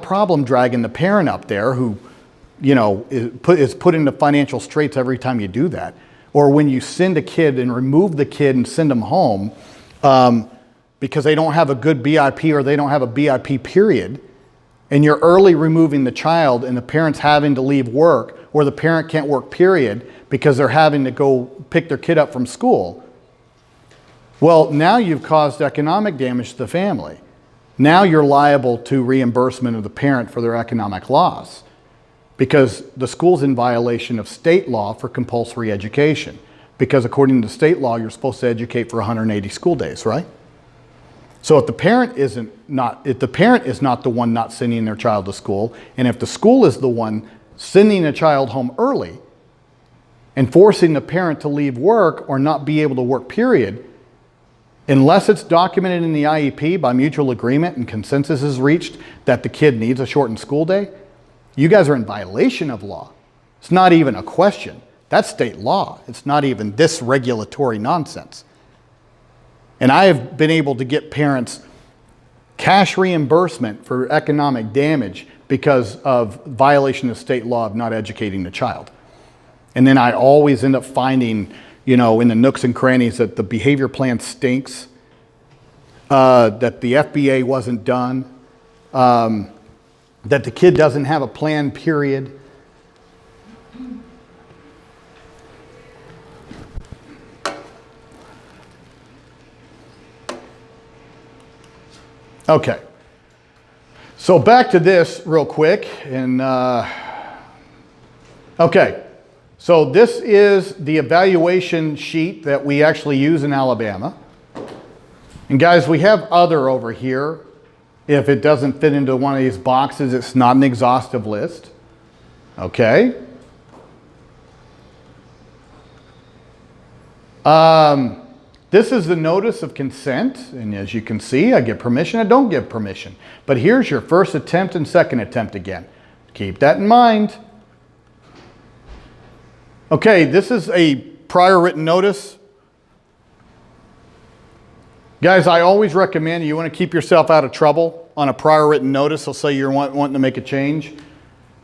problem dragging the parent up there who, is put into financial straits every time you do that. Or when you send a kid and remove the kid and send them home because they don't have a good BIP or they don't have a BIP period, and you're early removing the child and the parent's having to leave work, or the parent can't work period because they're having to go pick their kid up from school. Well, now you've caused economic damage to the family. Now you're liable to reimbursement of the parent for their economic loss because the school's in violation of state law for compulsory education. Because according to state law, you're supposed to educate for 180 school days, right? So if the parent is not the one not sending their child to school, and if the school is the one sending a child home early and forcing the parent to leave work or not be able to work, period, unless it's documented in the IEP by mutual agreement and consensus is reached that the kid needs a shortened school day, you guys are in violation of law. It's not even a question. That's state law. It's not even this regulatory nonsense. And I have been able to get parents cash reimbursement for economic damage because of violation of state law of not educating the child. And then I always end up finding, in the nooks and crannies that the behavior plan stinks, that the FBA wasn't done, that the kid doesn't have a plan, period. Okay, so back to this real quick. And okay, so this is the evaluation sheet that we actually use in Alabama. And guys, we have other over here. If it doesn't fit into one of these boxes, it's not an exhaustive list. Okay. This is the notice of consent, and as you can see, I give permission, I don't give permission. But here's your first attempt and second attempt again. Keep that in mind. Okay, this is a prior written notice. Guys, I always recommend you want to keep yourself out of trouble on a prior written notice. They'll say you're wanting to make a change.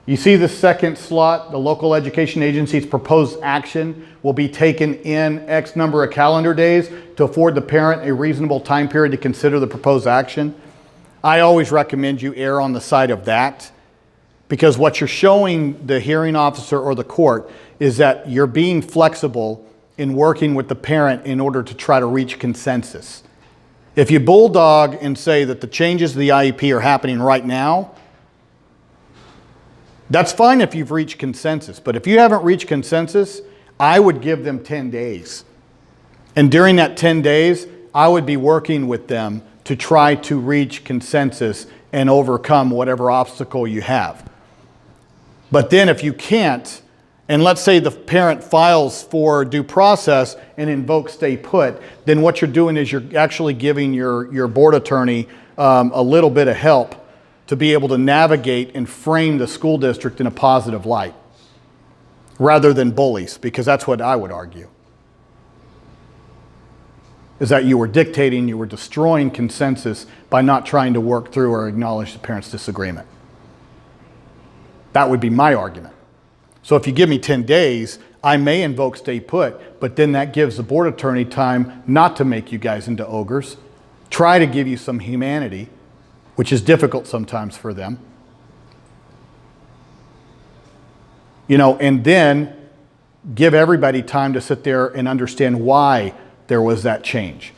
You see the second slot, the local education agency's proposed action will be taken in X number of calendar days to afford the parent a reasonable time period to consider the proposed action. I always recommend you err on the side of that, because what you're showing the hearing officer or the court is that you're being flexible in working with the parent in order to try to reach consensus. If you bulldog and say that the changes to the IEP are happening right now, that's fine if you've reached consensus, but if you haven't reached consensus, I would give them 10 days. And during that 10 days, I would be working with them to try to reach consensus and overcome whatever obstacle you have. But then if you can't, and let's say the parent files for due process and invokes stay put, then what you're doing is you're actually giving your board attorney a little bit of help to be able to navigate and frame the school district in a positive light, rather than bullies, because that's what I would argue. Is that you were dictating, you were destroying consensus by not trying to work through or acknowledge the parent's disagreement. That would be my argument. So if you give me 10 days, I may invoke stay put, but then that gives the board attorney time not to make you guys into ogres, try to give you some humanity, which is difficult sometimes for them. And then give everybody time to sit there and understand why there was that change.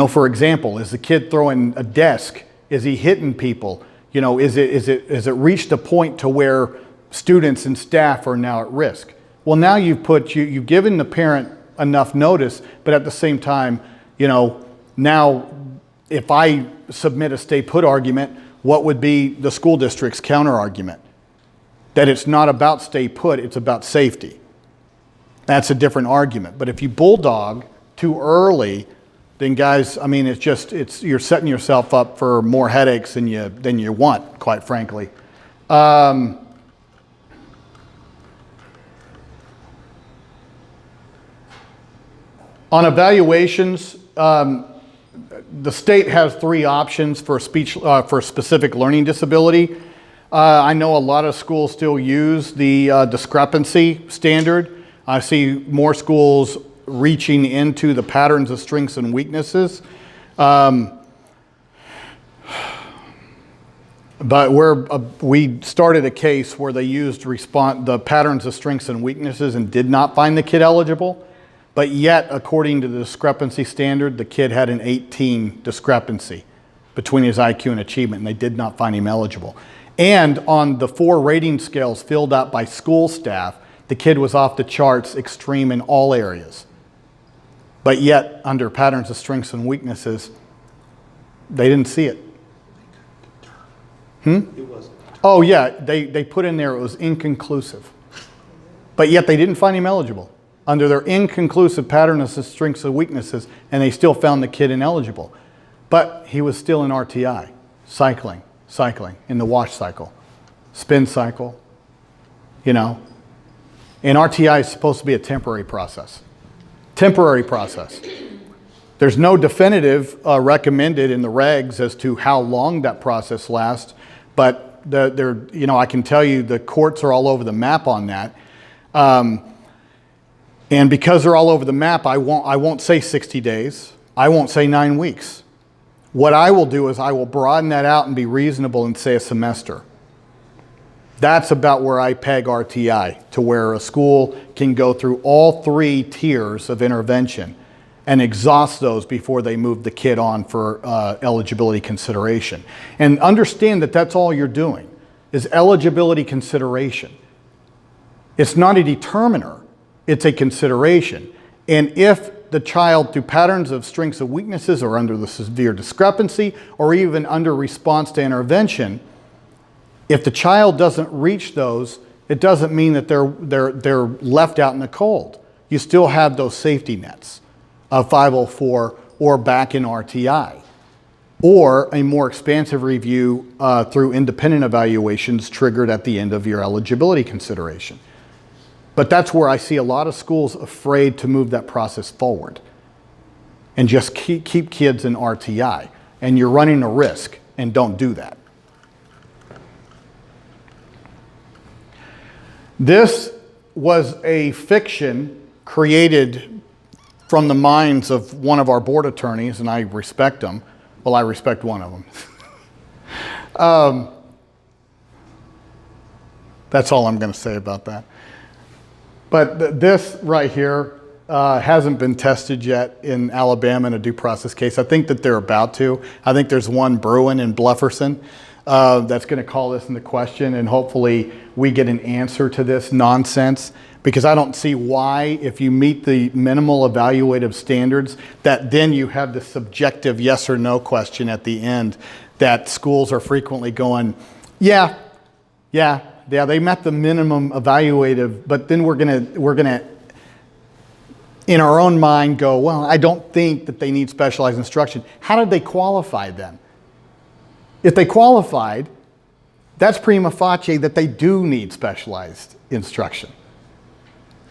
For example, is the kid throwing a desk? Is he hitting people? Has it reached a point to where students and staff are now at risk? Well, now you've given the parent enough notice, but at the same time, now if I submit a stay put argument, what would be the school district's counter argument? That it's not about stay put, it's about safety. That's a different argument. But if you bulldog too early, then guys, you're setting yourself up for more headaches than you want, quite frankly. On evaluations, the state has 3 options for speech for specific learning disability. I know a lot of schools still use the discrepancy standard. I see more schools reaching into the patterns of strengths and weaknesses. But we started a case where they used the patterns of strengths and weaknesses and did not find the kid eligible. But yet, according to the discrepancy standard, the kid had an 18 discrepancy between his IQ and achievement, and they did not find him eligible. And on the 4 rating scales filled out by school staff, the kid was off the charts, extreme in all areas. But yet, under patterns of strengths and weaknesses, they didn't see it. It wasn't. Oh yeah, they put in there it was inconclusive. But yet they didn't find him eligible under their inconclusive pattern of strengths and weaknesses, and they still found the kid ineligible. But he was still in RTI, cycling in the wash cycle, spin cycle, you know. And RTI is supposed to be a temporary process. Temporary process. There's no definitive recommended in the regs as to how long that process lasts, but I can tell you the courts are all over the map on that. And because they're all over the map, I won't say 60 days. I won't say 9 weeks. What I will do is I will broaden that out and be reasonable and say a semester. That's about where I peg RTI, to where a school can go through all 3 tiers of intervention and exhaust those before they move the kid on for eligibility consideration. And understand that that's all you're doing, is eligibility consideration. It's not a determiner, it's a consideration. And if the child, through patterns of strengths and weaknesses or under the severe discrepancy or even under response to intervention, if the child doesn't reach those, it doesn't mean that they're left out in the cold. You still have those safety nets of 504 or back in RTI, or a more expansive review through independent evaluations triggered at the end of your eligibility consideration. But that's where I see a lot of schools afraid to move that process forward and just keep kids in RTI. And you're running a risk, and don't do that. This was a fiction created from the minds of one of our board attorneys, and I respect them. Well, I respect one of them. That's all I'm going to say about that. But this right here hasn't been tested yet in Alabama in a due process case. I think that they're about to. I think there's one brewing in Blefferson that's going to call this into question, and hopefully we get an answer to this nonsense, because I don't see why, if you meet the minimal evaluative standards, that then you have the subjective yes or no question at the end that schools are frequently going, yeah, they met the minimum evaluative, but then we're gonna in our own mind go, well, I don't think that they need specialized instruction. How did they qualify then? If they qualified, that's prima facie that they do need specialized instruction.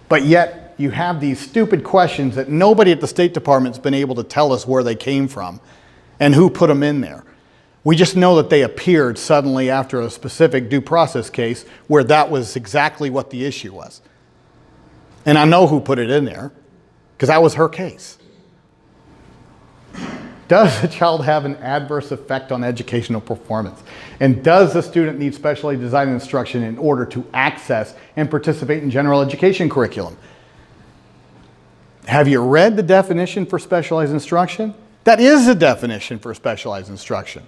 But yet you have these stupid questions that nobody at the State Department's been able to tell us where they came from and who put them in there. We just know that they appeared suddenly after a specific due process case where that was exactly what the issue was. And I know who put it in there, because that was her case. Does the child have an adverse effect on educational performance? And does the student need specially designed instruction in order to access and participate in general education curriculum? Have you read the definition for specialized instruction? That is the definition for specialized instruction.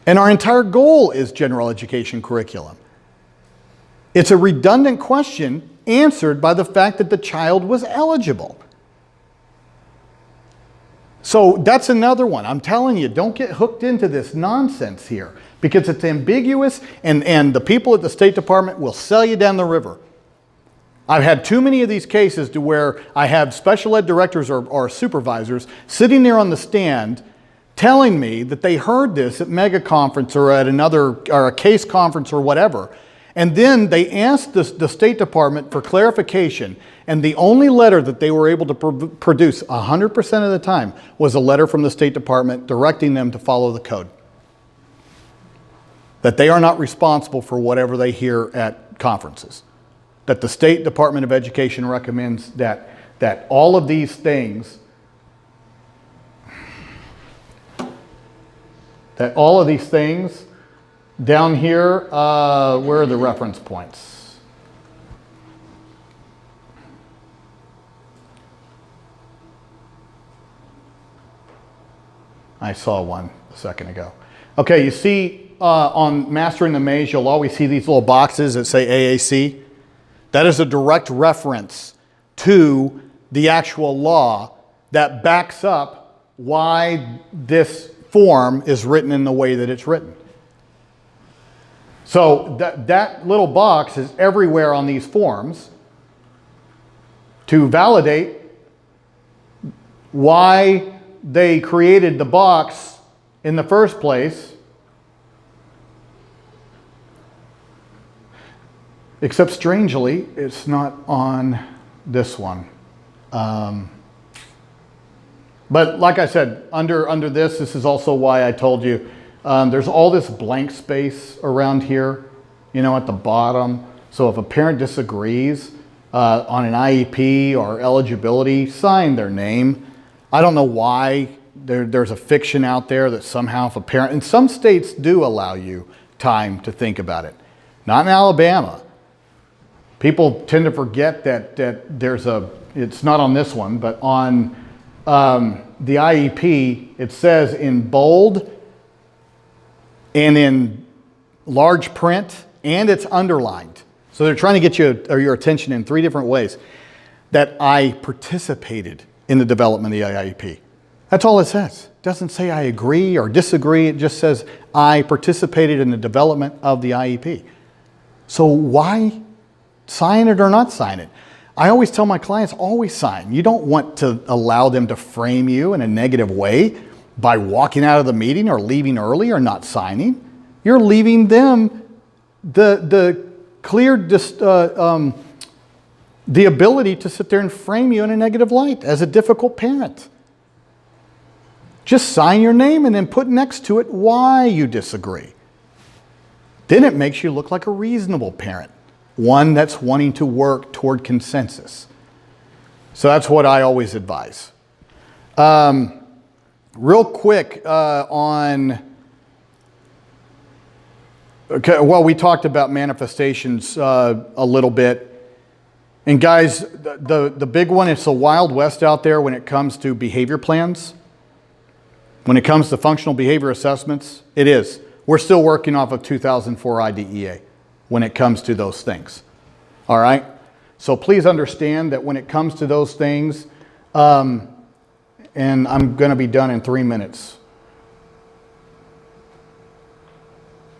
And our entire goal is general education curriculum. It's a redundant question answered by the fact that the child was eligible. So that's another one. I'm telling you, don't get hooked into this nonsense here, because it's ambiguous, and the people at the State Department will sell you down the river. I've had too many of these cases to where I have special ed directors or supervisors sitting there on the stand telling me that they heard this at mega conference or at another, or a case conference or whatever, And then they asked the State Department for clarification, and the only letter that they were able to produce 100% of the time was a letter from the State Department directing them to follow the code. That they are not responsible for whatever they hear at conferences. That the State Department of Education recommends that all of these things, down here, where are the reference points? I saw one a second ago. Okay, you see on Mastering the Maze, you'll always see these little boxes that say AAC. That is a direct reference to the actual law that backs up why this form is written in the way that it's written. So that little box is everywhere on these forms to validate why they created the box in the first place. Except strangely, it's not on this one. But like I said, under this is also why I told you there's all this blank space around here, at the bottom. So if a parent disagrees on an IEP or eligibility, sign their name. I don't know why there's a fiction out there that somehow if a parent, and some states do allow you time to think about it. Not in Alabama. People tend to forget that it's not on this one, but on the IEP, it says in bold and in large print, and it's underlined. So they're trying to get your attention in 3 different ways. That I participated in the development of the IEP. That's all it says. It doesn't say I agree or disagree. It just says I participated in the development of the IEP. So why sign it or not sign it? I always tell my clients, always sign. You don't want to allow them to frame you in a negative way by walking out of the meeting or leaving early or not signing. You're leaving them the clear, the ability to sit there and frame you in a negative light as a difficult parent. Just sign your name and then put next to it why you disagree. Then it makes you look like a reasonable parent. One that's wanting to work toward consensus. So that's what I always advise. Real quick we talked about manifestations a little bit. And guys, the big one, it's the Wild West out there when it comes to behavior plans. When it comes to functional behavior assessments, it is. We're still working off of 2004 IDEA. When it comes to those things. All right? So please understand that when it comes to those things, and I'm going to be done in 3 minutes.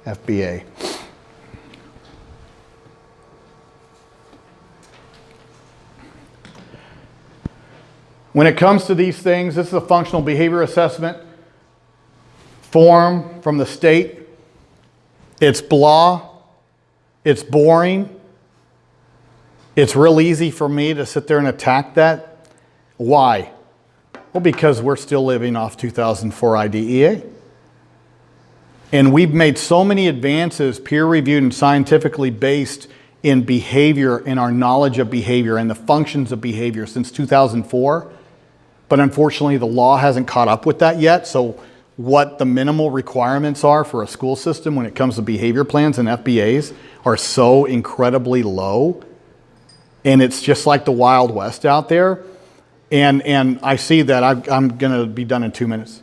FBA. When it comes to these things, this is a functional behavior assessment form from the state. It's blah. It's boring. It's real easy for me to sit there and attack that. Why? Well, because we're still living off 2004 IDEA. And we've made so many advances, peer-reviewed and scientifically based in behavior, in our knowledge of behavior and the functions of behavior since 2004. But unfortunately, the law hasn't caught up with that yet. So what the minimal requirements are for a school system when it comes to behavior plans and FBAs are so incredibly low. And it's just like the Wild West out there. And I see that I'm going to be done in 2 minutes.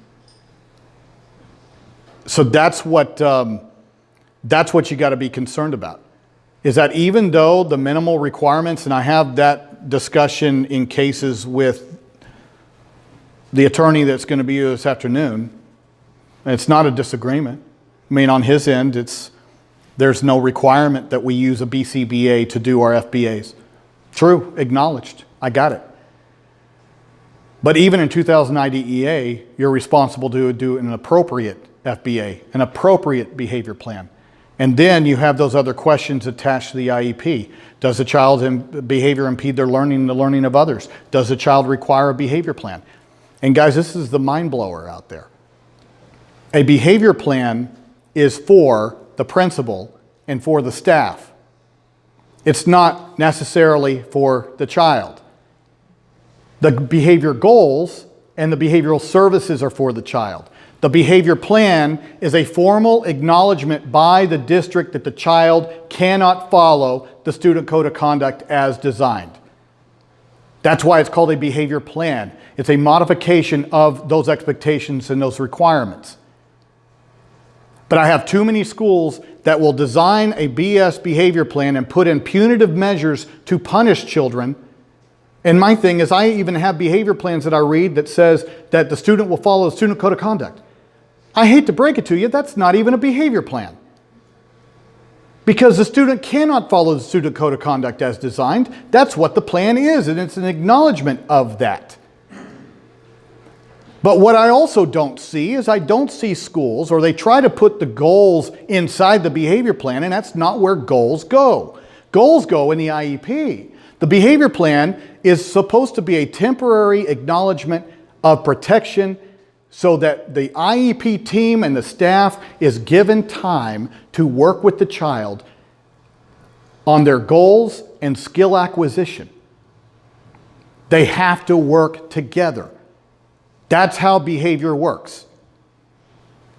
So that's what you got to be concerned about. Is that even though the minimal requirements, and I have that discussion in cases with the attorney that's going to be here this afternoon, and it's not a disagreement. I mean, on his end, there's no requirement that we use a BCBA to do our FBAs. True, acknowledged. I got it. But even in 2000 IDEA, you're responsible to do an appropriate FBA, an appropriate behavior plan. And then you have those other questions attached to the IEP. Does the child's behavior impede their learning and the learning of others? Does the child require a behavior plan? And guys, this is the mind blower out there. A behavior plan is for the principal and for the staff. It's not necessarily for the child. The behavior goals and the behavioral services are for the child. The behavior plan is a formal acknowledgement by the district that the child cannot follow the student code of conduct as designed. That's why it's called a behavior plan. It's a modification of those expectations and those requirements. But I have too many schools that will design a BS behavior plan and put in punitive measures to punish children. And my thing is, I even have behavior plans that I read that says that the student will follow the student code of conduct. I hate to break it to you, that's not even a behavior plan. Because the student cannot follow the student code of conduct as designed. That's what the plan is, and it's an acknowledgement of that. But what I also don't see is I don't see schools, or they try to put the goals inside the behavior plan, and that's not where goals go. Goals go in the IEP. The behavior plan is supposed to be a temporary acknowledgement of protection so that the IEP team and the staff is given time to work with the child on their goals and skill acquisition. They have to work together. That's how behavior works.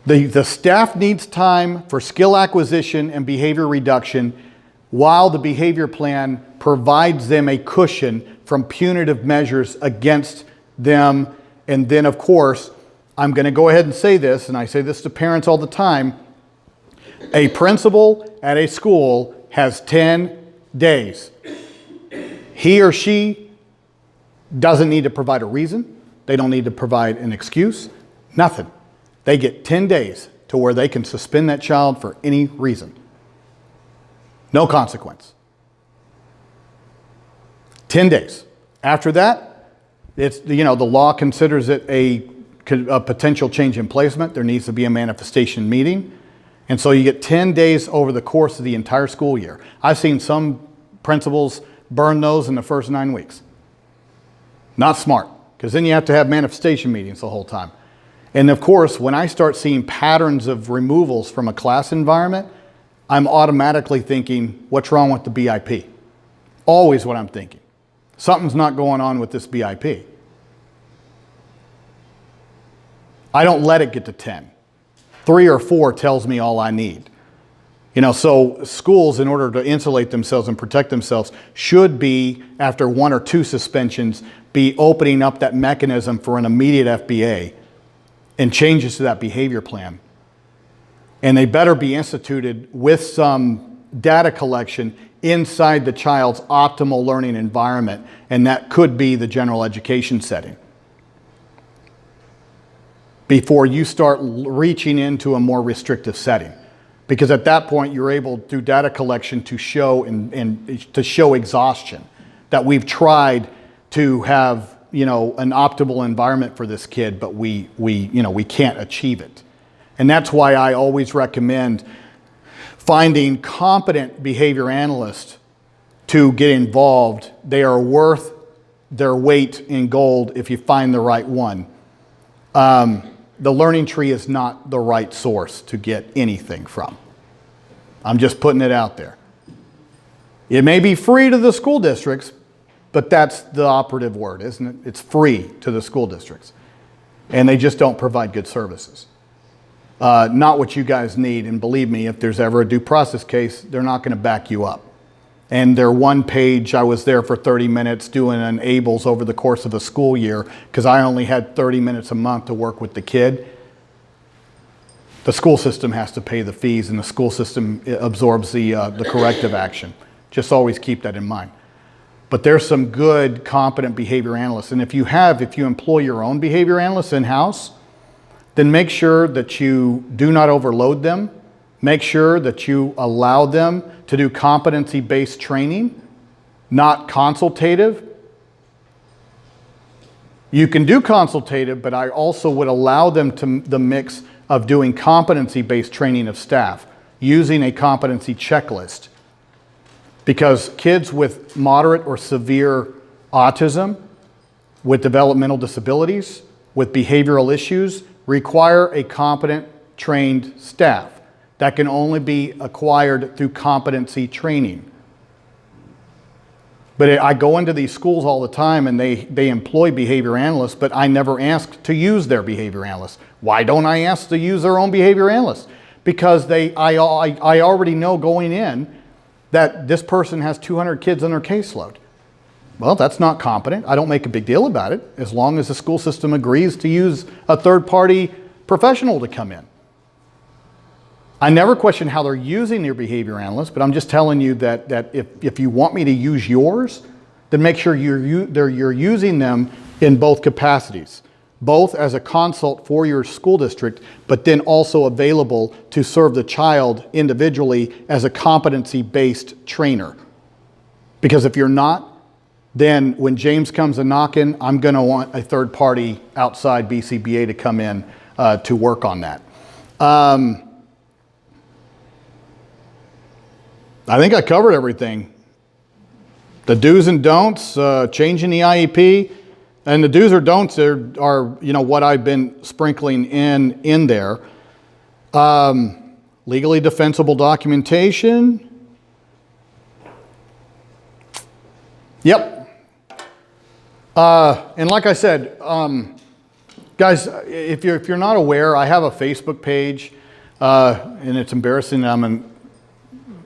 The staff needs time for skill acquisition and behavior reduction, while the behavior plan provides them a cushion from punitive measures against them. And then, of course, I'm going to go ahead and say this, and I say this to parents all the time. A principal at a school has 10 days. He or she doesn't need to provide a reason. They don't need to provide an excuse. Nothing. They get 10 days to where they can suspend that child for any reason. No consequence. 10 days. After that, it's, the law considers it a potential change in placement. There needs to be a manifestation meeting. And so you get 10 days over the course of the entire school year. I've seen some principals burn those in the first 9 weeks. Not smart, because then you have to have manifestation meetings the whole time. And of course, when I start seeing patterns of removals from a class environment, I'm automatically thinking, what's wrong with the BIP? Always what I'm thinking. Something's not going on with this BIP. I don't let it get to 10. 3 or 4 tells me all I need. So schools, in order to insulate themselves and protect themselves, should be, after 1 or 2 suspensions, be opening up that mechanism for an immediate FBA and changes to that behavior plan. And they better be instituted with some data collection inside the child's optimal learning environment, and that could be the general education setting, before you start reaching into a more restrictive setting. Because at that point, you're able, through data collection, to show and to show exhaustion, that we've tried to have an optimal environment for this kid, but we can't achieve it. And that's why I always recommend finding competent behavior analysts to get involved. They are worth their weight in gold if you find the right one. The learning tree is not the right source to get anything from. I'm just putting it out there. It may be free to the school districts, but that's the operative word, isn't it? It's free to the school districts. And they just don't provide good services. Not what you guys need. And believe me, if there's ever a due process case, they're not going to back you up. And their one page, I was there for 30 minutes doing an ABLES over the course of a school year because I only had 30 minutes a month to work with the kid. The school system has to pay the fees, and the school system absorbs the corrective action. Just always keep that in mind. But there's some good, competent behavior analysts. And if you employ your own behavior analysts in-house, then make sure that you do not overload them. Make sure that you allow them to do competency-based training, not consultative. You can do consultative, but I also would allow them to the mix of doing competency-based training of staff. using a competency checklist. Because kids with moderate or severe autism, with developmental disabilities, with behavioral issues, require a competent, trained staff that can only be acquired through competency training. But I go into these schools all the time and they employ behavior analysts, but I never ask to use their behavior analysts. Why don't I ask to use their own behavior analysts? Because I already know going in that this person has 200 kids on their caseload. Well, that's not competent. I don't make a big deal about it as long as the school system agrees to use a third-party professional to come in. I never question how they're using your behavior analyst, but I'm just telling you that if you want me to use yours, then make sure you're using them in both capacities, both as a consult for your school district, but then also available to serve the child individually as a competency-based trainer. Because if you're not, then when James comes a knocking, I'm going to want a third party outside BCBA to come in to work on that. I think I covered everything. The do's and don'ts, changing the IEP, and the do's or don'ts are what I've been sprinkling in there. Legally defensible documentation. Yep. And like I said, guys, if you're not aware, I have a Facebook page, and it's embarrassing that I'm a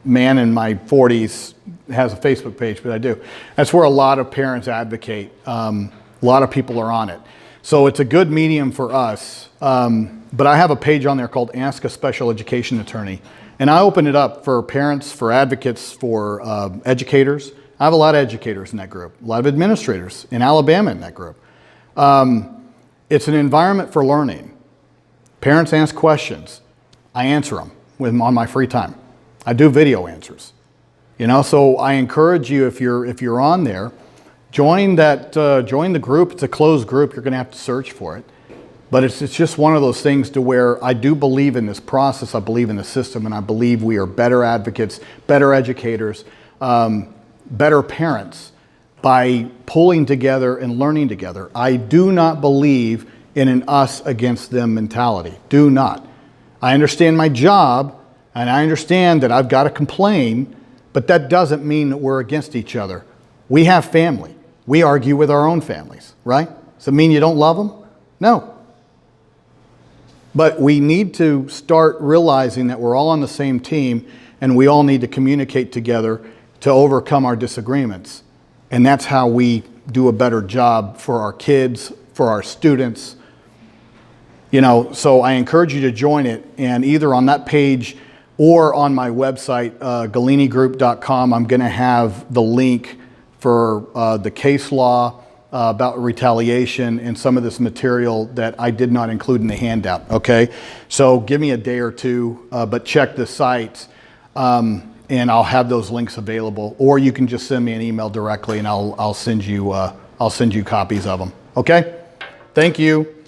man in my 40s has a Facebook page, but I do. That's where a lot of parents advocate. A lot of people are on it. So it's a good medium for us. But I have a page on there called Ask a Special Education Attorney. And I open it up for parents, for advocates, for educators. I have a lot of educators in that group, a lot of administrators in Alabama in that group. It's an environment for learning. Parents ask questions. I answer them on my free time. I do video answers. So I encourage you, if you're on there, join the group. It's a closed group. You're going to have to search for it. But it's just one of those things to where I do believe in this process. I believe in the system, and I believe we are better advocates, better educators, better parents by pulling together and learning together. I do not believe in an us against them mentality. Do not. I understand my job, and I understand that I've got to complain, but that doesn't mean that we're against each other. We have family. We argue with our own families, right? Does it mean you don't love them? No. But we need to start realizing that we're all on the same team, and we all need to communicate together to overcome our disagreements. And that's how we do a better job for our kids, for our students. So I encourage you to join it, and either on that page or on my website, gallinigroup.com, I'm going to have the link for the case law about retaliation and some of this material that I did not include in the handout, okay? So give me a day or two, but check the site, and I'll have those links available. Or you can just send me an email directly, and I'll send you copies of them, okay? Thank you.